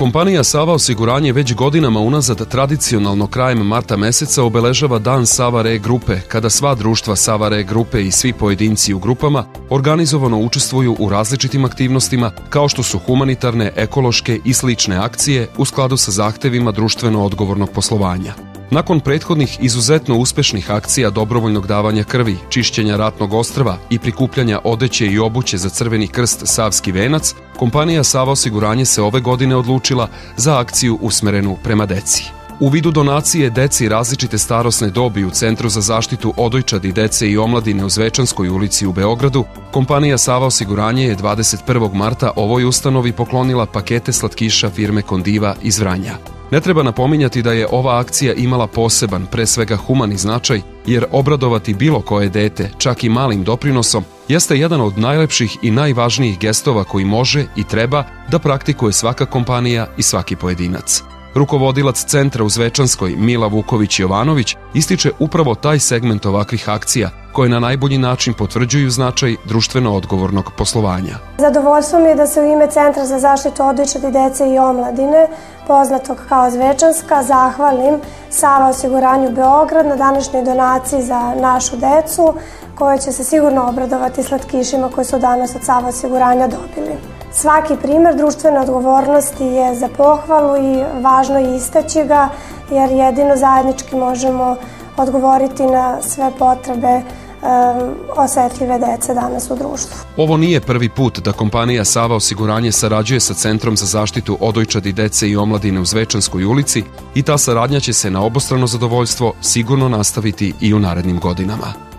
Kompanija Sava osiguranje već godinama unazad tradicionalno krajem marta meseca obeležava Dan Sava Re grupe, kada sva društva Sava Re grupe i svi pojedinci u grupama organizovano učestvuju u različitim aktivnostima kao što su humanitarne, ekološke i slične akcije u skladu sa zahtevima društveno odgovornog poslovanja. Nakon prethodnih izuzetno uspešnih akcija dobrovoljnog davanja krvi, čišćenja ratnog ostrva i prikupljanja odeće i obuće za Crveni krst Savski venac, kompanija Sava osiguranje se ove godine odlučila za akciju usmerenu prema deci. U vidu donacije deci različite starosne dobi u Centru za zaštitu odojčadi, dece i omladine u Zvečanskoj ulici u Beogradu, kompanija Sava osiguranje je 21. marta ovoj ustanovi poklonila pakete slatkiša firme Kondiva iz Vranja. Ne treba napominjati da je ova akcija imala poseban, pre svega humani značaj, jer obradovati bilo koje dete, čak i malim doprinosom, jeste jedan od najlepših i najvažnijih gestova koji može i treba da praktikuje svaka kompanija i svaki pojedinac. Rukovodilac centra u Zvečanskoj, Mila Vuković-Jovanović, ističe upravo taj segment ovakvih akcija, koje na najbolji način potvrđuju značaj društveno odgovornog poslovanja. Zadovoljstvo mi je da se u ime Centra za zaštitu odojčadi, dece i omladine, poznatog kao Zvečanska, zahvalim Sava osiguranju Beograd na današnjoj donaciji za našu decu, koje će se sigurno obradovati slatkišima koje su danas od Sava osiguranja dobili. Svaki primer društvene odgovornosti je za pohvalu i važno je istaći ga, jer jedino zajednički možemo odgovoriti na sve potrebe osetljive dece danas u društvu. Ovo nije prvi put da kompanija Sava osiguranje sarađuje sa Centrom za zaštitu odojčadi, dece i omladine u Zvečanskoj ulici i ta saradnja će se na obostrano zadovoljstvo sigurno nastaviti i u narednim godinama.